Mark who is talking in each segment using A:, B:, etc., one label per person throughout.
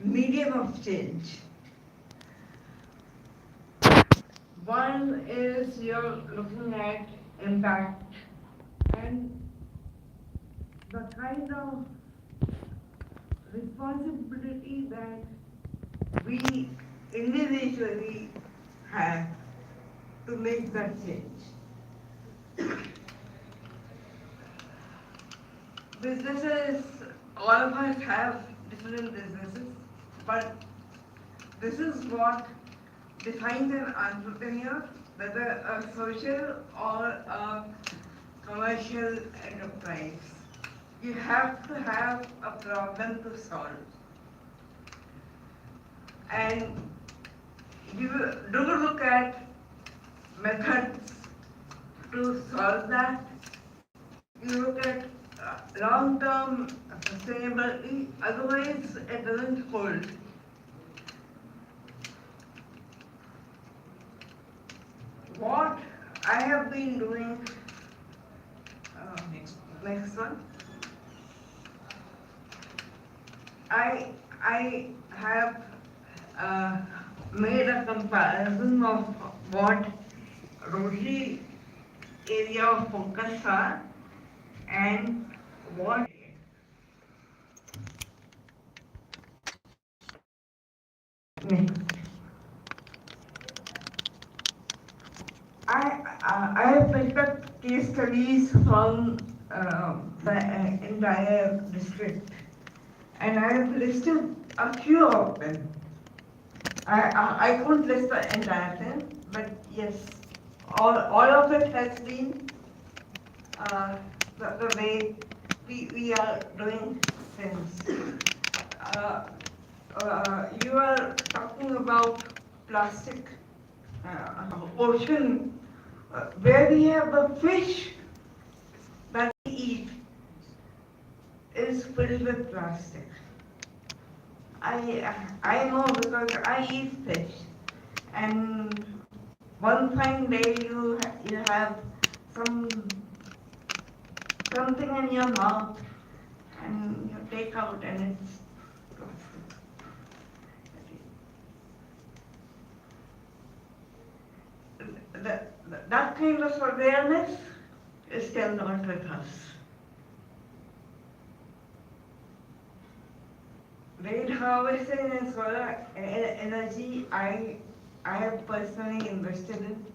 A: medium of change. One is you're looking at impact and the kind of responsibility that we individually have to make that change. Businesses, all of us have different businesses, but this is what defines an entrepreneur, whether a social or a commercial enterprise. You have to have a problem to solve. And you do look at methods to solve that. You look at long-term sustainability, otherwise it doesn't hold. What I have been doing, next one, I have made a comparison of what Rotary area of focus are and what next. I have picked up case studies from the entire district, and I have listed a few of them. I couldn't list the entire thing, but yes, all of it has been the way we are doing things. You are talking about plastic ocean, where we have the fish that we eat is filled with plastic. I know because I eat fish, and one fine day you have some something in your mouth, and you take out and it's plastic. That kind of awareness is still not with us. Wind harvesting and solar energy, I have personally invested in.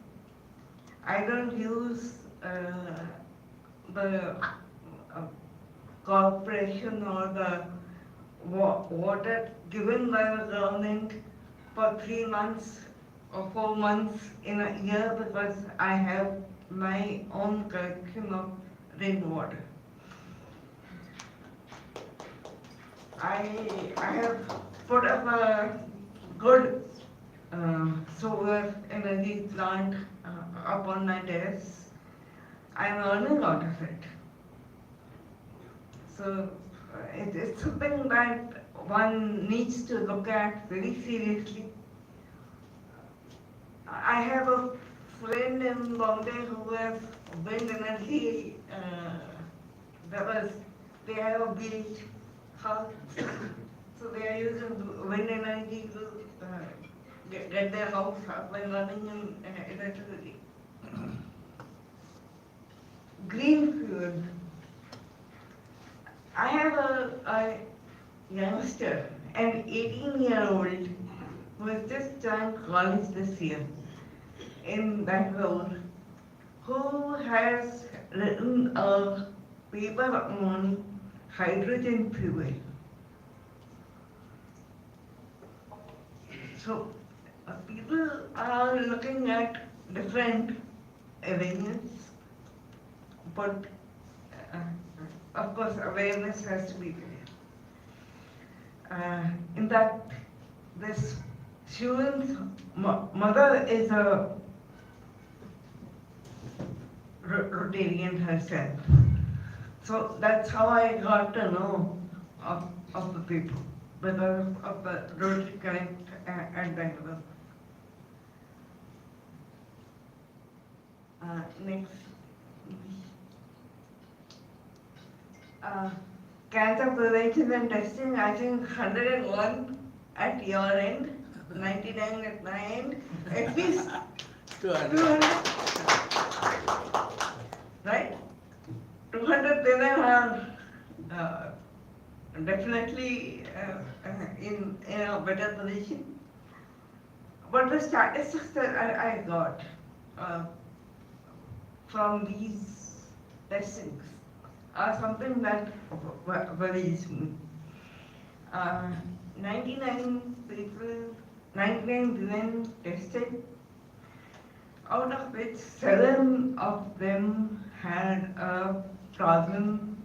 A: I don't use the corporation or the water given by the government for 3 months or 4 months in a year because I have my own collection of rainwater. I have put up a good solar energy plant up on my terrace. I'm earning out of it. So it's something that one needs to look at very seriously. I have a friend in Bombay who has wind energy. They have a beach house, so they are using wind energy to get their house up and running in electricity. Green fuel. I have a youngster, an 18-year-old who has just joined college this year in Bangalore, who has written a paper on hydrogen fuel. So people are looking at different avenues, but of course awareness has to be there. In fact, this student's mother is a Rotarian herself. So that's how I got to know of the people, because of the Rotary Connect at Bangalore. Next. Cancer prevention and testing, I think 101 at your end, 99 at my end, at least
B: 200.
A: 200, right? 200 women are definitely in a better position. But the statistics that I got uh, from these testings are something that worries me. Uh, 99 people, 99 women tested, out of which 7 of them had a problem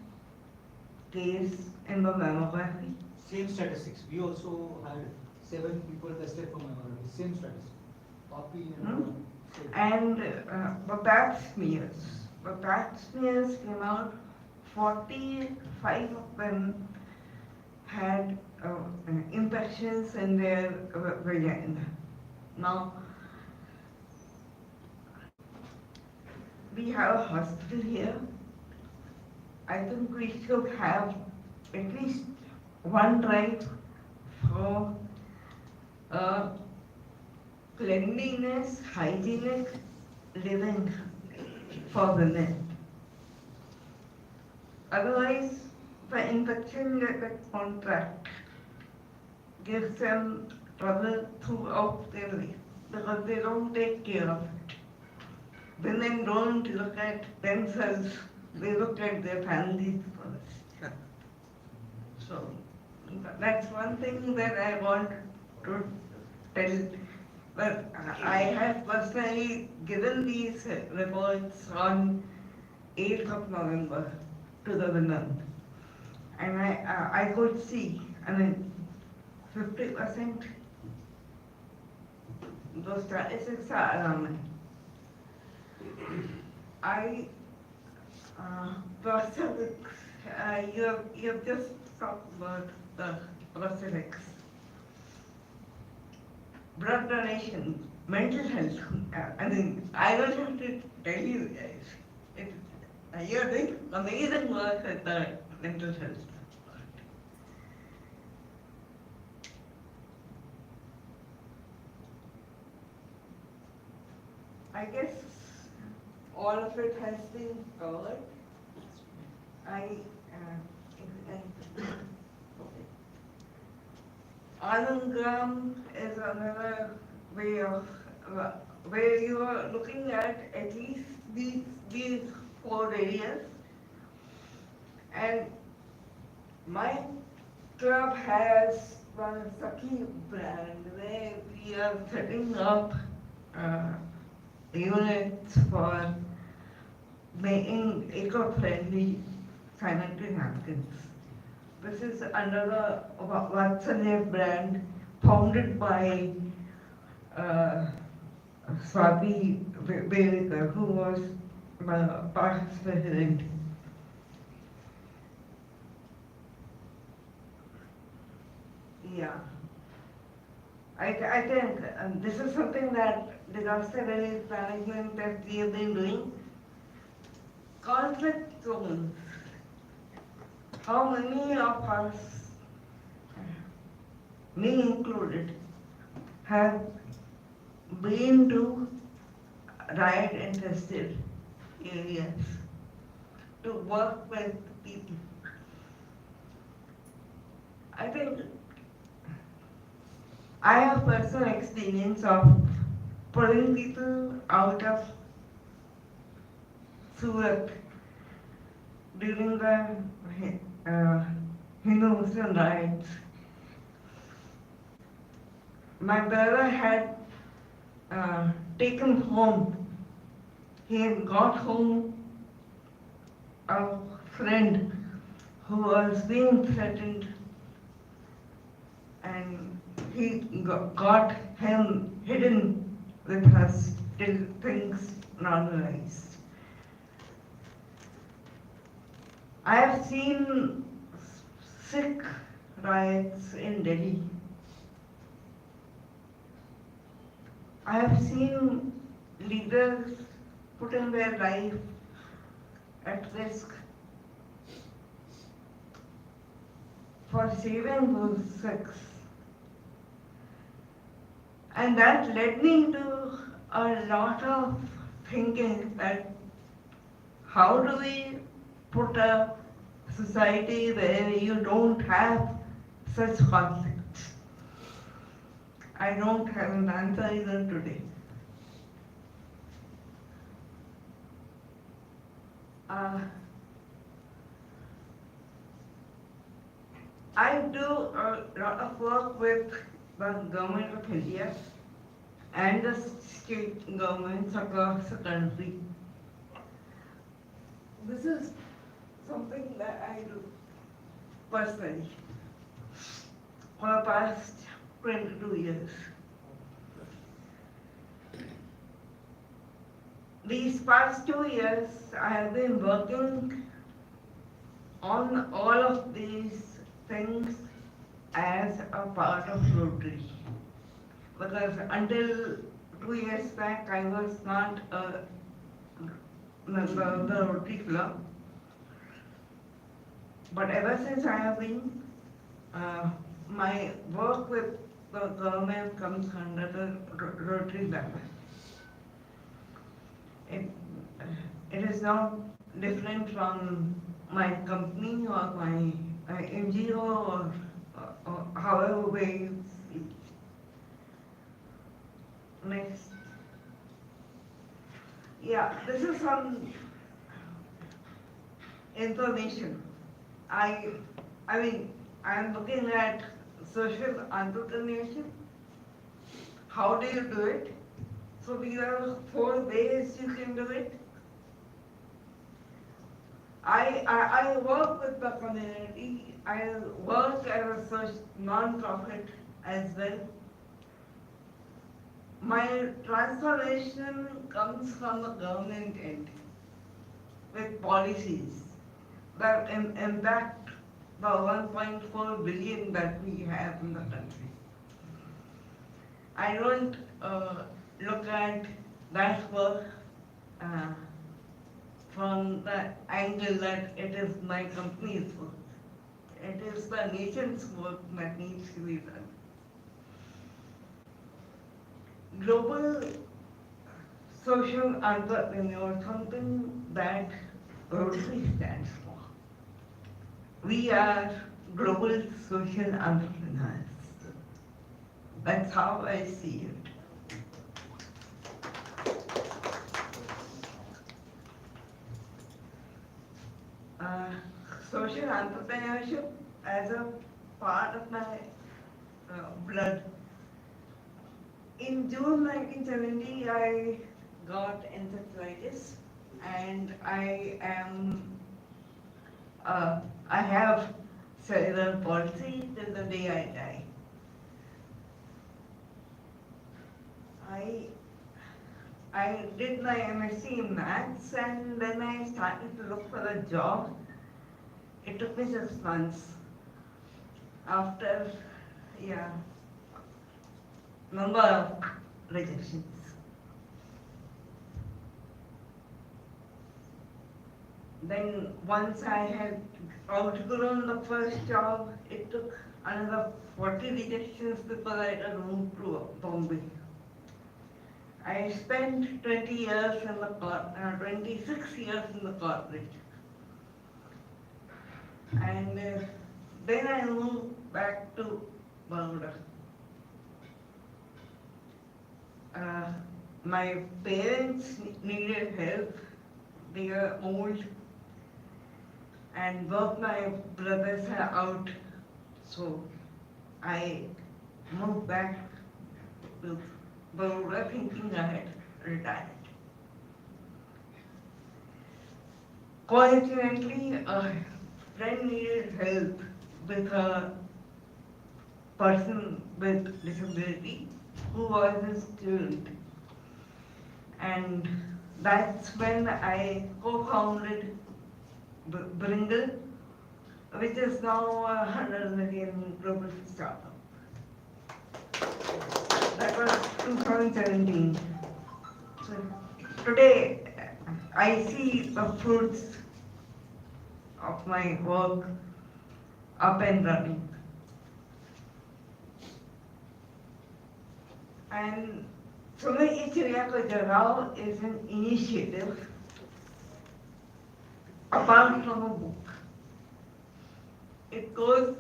A: case in the mammography.
C: Same statistics. We also had 7 people tested for mammography. Same statistics. Copy and
A: Hmm?
C: same.
A: And the pap smears. The pap smears came out, 45 of them had infections in their vagina. Now, we have a hospital here. I think we should have at least one drive for cleanliness, hygienic living for women. Otherwise, the infection that they contract gives them trouble throughout their life because they don't take care of it. Women don't look at themselves, they look at their families first. So that's one thing that I want to tell. But I have personally given these reports on 8th of November to the women. And I could see, I mean, 50%, those statistics are alarming. I, prosthetics, you have just talked about the prosthetics. Blood donation, mental health. I mean, I don't have to tell you guys. It, you're doing amazing work at the mental health. I guess all of it has been covered. Anangram is another way of where you are looking at least these 4 areas. And my club has one Saki brand where we are setting up uh, units for making eco-friendly sanitary napkins. This is under the Vatsalya brand, founded by uh, Swati Bevekar, who was past president. Yeah. I think this is something that disaster relief management that we have been doing. Conflict zones. How many of us, me included, have been to riot infested areas to work with people? I think I have personal experience of pulling people out of Surat during the Hindu-Muslim riots. My brother had taken home, he had got home a friend who was being threatened, and he got him hidden with us till things normalized. I have seen Sikh riots in Delhi. I have seen leaders putting their life at risk for saving those Sikhs. And that led me to a lot of thinking that how do we put a society where you don't have such conflicts? I don't have an answer even today. Uh, I do a lot of work with the government of India and the state governments across the country. This is something that I do personally for the past 22 years. These past 2 years, I have been working on all of these things as a part of Rotary. Because until 2 years back, I was not a member of the Rotary Club. But ever since I have been, my work with the government comes under the Rotary banner. It, it is not different from my company or my NGO or however way you see it. Next. Yeah, this is some information. I mean, I'm looking at social entrepreneurship. How do you do it? So these are 4 ways you can do it. I work with the community. I work as a non-profit as well. My transformation comes from the government end with policies that impact the 1.4 billion that we have in the country. I don't look at that work from the angle that it is my company's work. It is the nation's work that needs to be done. Global social entrepreneur, something that Rotary stands for. We are global social entrepreneurs. That's how I see it. Social entrepreneurship as a part of my blood. In June 1970, I got encephalitis, and I have cerebral palsy till the day I die. I did my MSc in maths, and then I started to look for a job. It took me 6 months. After, number of rejections. Then once I had outgrown the first job, it took another 40 rejections before I had moved to Bombay. I spent 20 years in the 26 years in the corporate. And then I moved back to Baroda. My parents needed help. They were old, and both my brothers are out, so I moved back to Baroda thinking I had retired. Coincidentally, a friend needed help with a person with disability who was a student. And that's when I co-founded Bringle, which is now a 100 million global startup. That was 2017. So today, I see the fruits of my work up and running. And Sumit Rao is an initiative apart from a book. It goes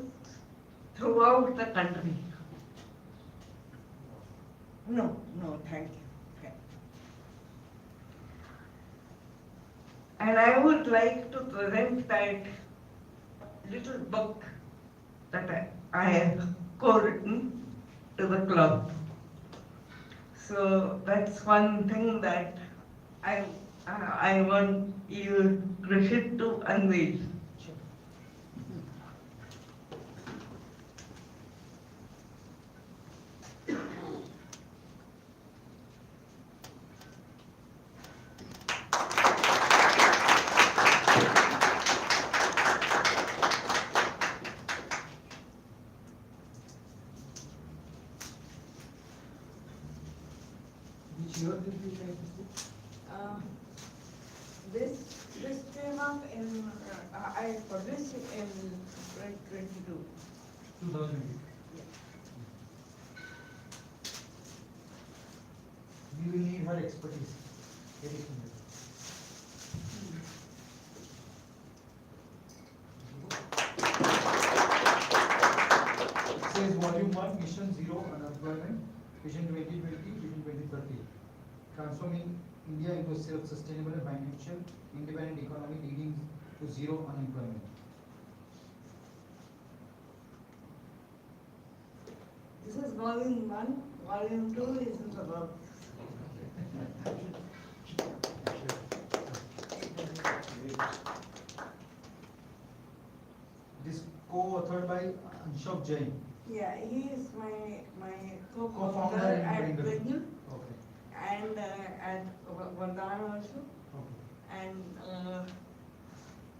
A: throughout the country. No, no, thank you. Okay. And I would like to present that little book that I have co-written to the club. So that's one thing that I I want you, Rishit, to unveil.
C: Sure. Which year did you write this book?
A: Uh, this came up in I published it in 2022.
C: 2008.
A: Yeah.
C: We will need her expertise. Very similar. It says volume 1, mission 0 unemployment, vision 2020, vision 2030. Transforming India into a self-sustainable and financial independent economy leading to zero unemployment.
A: This is volume 1, volume 2 is in the works.
C: It is co-authored by Anshok Jain.
A: Yeah, he is my
C: Co-founder
A: co-founder
C: and
A: at
C: Pringle.
A: Pringle
C: Okay.
A: and at Vardhan also.
C: Okay.
A: And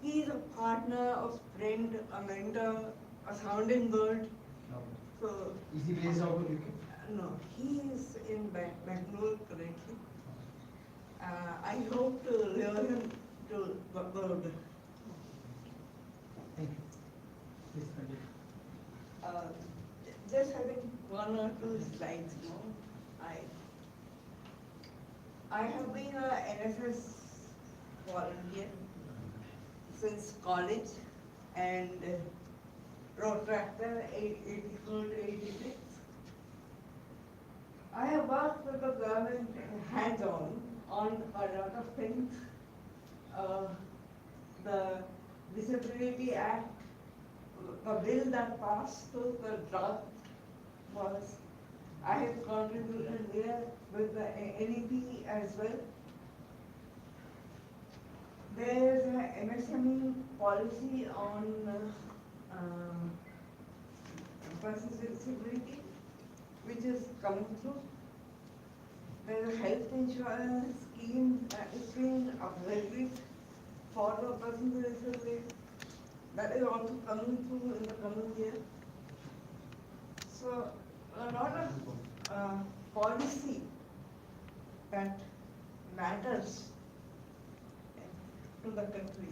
A: he is a partner of Friend, a mentor, a sounding bird.
C: Okay.
A: So,
C: Is he based out of UK?
A: no, he is in Bangalore currently. I hope to lure him to the bird.
C: Thank you. Please continue.
A: Just having one or two slides more. I have been an NSS volunteer since college and protractor 84 to 86. I have worked with the government hands-on on a lot of things. The Disability Act, the bill that passed through the draft was, I have contributed there with the NEP as well. There is an MSME policy on persons with disability, which is coming through. There is a health insurance scheme that is being upgraded for the persons with disability. That is also coming through in the coming year. So a lot of policy that matters to the country.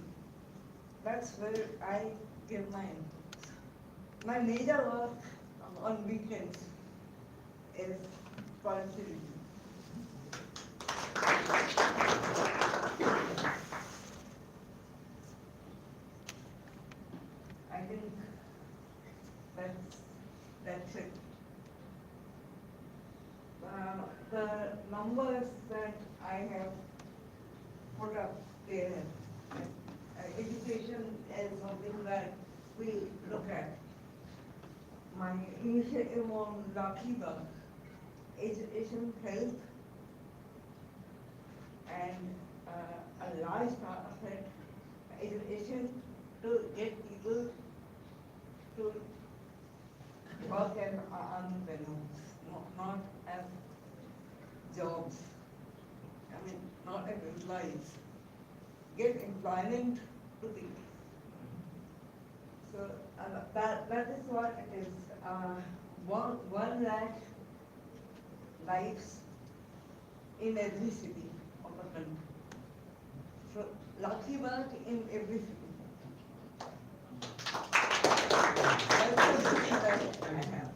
A: That's where I give my inputs. My major work on weekends is policy review. I think that's it. The numbers that I have put up there, education is something that we look at. My initiative on Lakiba, education, health, and a large part of it, education to get people to work as entrepreneurs, not as jobs. I mean, not as employees. Get employment to people. So that is what it is. 1 lakh lives in every city of the country. So lucky work in every city. That's the thing that I have.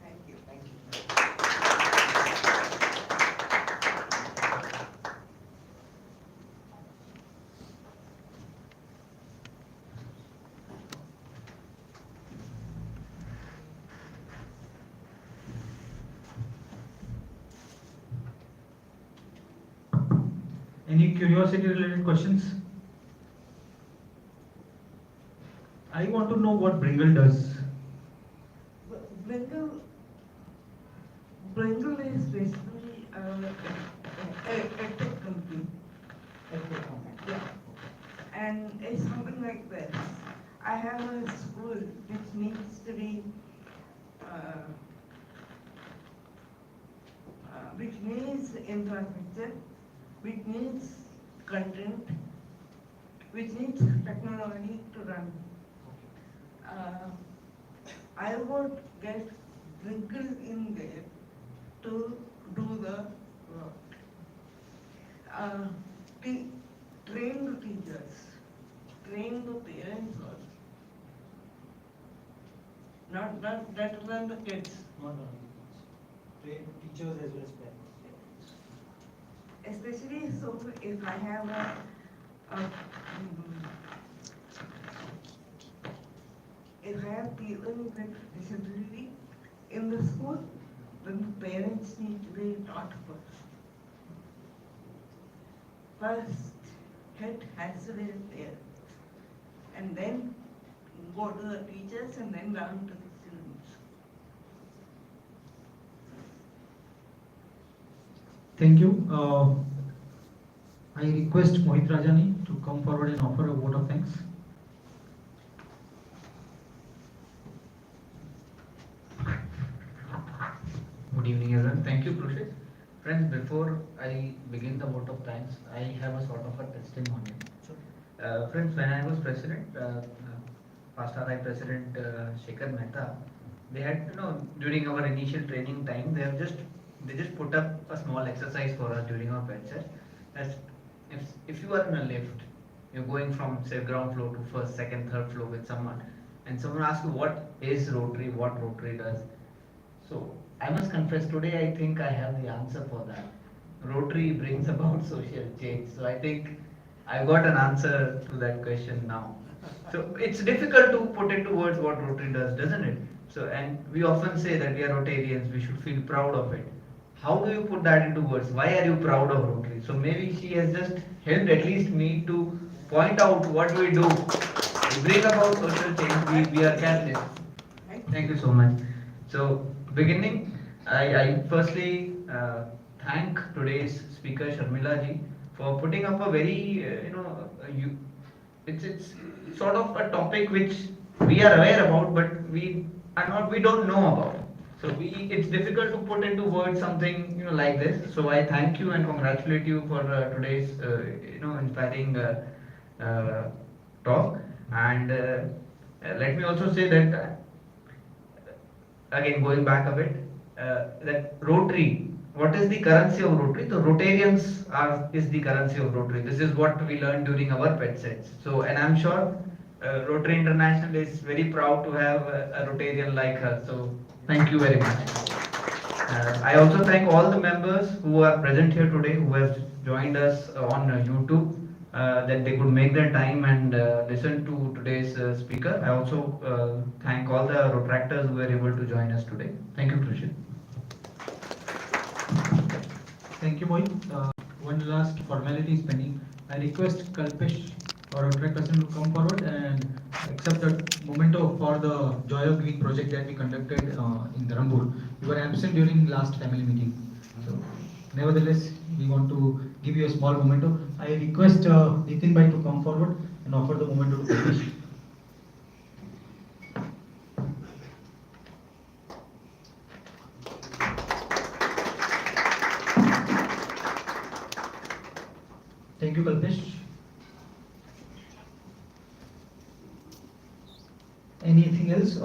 A: Thank you.
B: Any curiosity related questions? I want to know what Bringle does.
A: Bringle, Bringle is basically a tech company. Yeah. And it's something like this. I have a school which needs to be, which needs infrastructure, which needs content, which needs technology to run. Uh, I would get Twinkle in there to do the work. Uh, te- Train the teachers, train the parents also. Not better than the kids.
C: Not only train teachers as well as parents.
A: Especially so if I have mm, if I have people with disability in the school, then the parents need to be taught first. First, head has to be there, and then go to the teachers and then down to the students.
B: Thank you. I request Mohit Rajani to come forward and offer a vote of thanks.
D: Good evening, everyone. Thank you, Prushet. Friends, before I begin the vote of thanks, I have a sort of a testimony. Friends, when I was president, past RI president Shekhar Mehta, they had, during our initial training time, they just put up a small exercise for us during our pet set. As if you are in a lift, you're going from say ground floor to first, second, third floor with someone, and someone asks you what is Rotary, what Rotary does. So I must confess today I think I have the answer for that. Rotary brings about social change. So I think I've got an answer to that question now. So it's difficult to put into words what Rotary does, doesn't it? So and we often say that we are Rotarians, we should feel proud of it. How do you put that into words? Why are you proud of Rotary? So maybe she has just helped at least me to point out what we do. We bring about social change. We are catalysts. Thank you so much. So, beginning, I firstly thank today's speaker Sharmila ji for putting up a very, it's sort of a topic which we are aware about, but we don't know about. So it's difficult to put into words something like this. So I thank you and congratulate you for today's inspiring talk. And let me also say that again going back a bit, that Rotary, what is the currency of Rotary? The Rotarians is the currency of Rotary. This is what we learned during our pet sets. So, and I'm sure Rotary International is very proud to have a Rotarian like her. So, thank you very much. I also thank all the members who are present here today, who have joined us on YouTube, that they could make their time and listen to today's speaker. I also thank all the Rotractors who were able to join us today. Thank you, Prushin.
B: Thank you, Mohit. One last formality is pending. I request Kalpesh or a track person to come forward and accept the memento for the Joy of Green project that we conducted in Dharampur. You were absent during last family meeting. So, nevertheless, we want to give you a small memento. I request Nitin Bhai to come forward and offer the memento to Kalpesh. Thank you, Kalpesh. Anything else?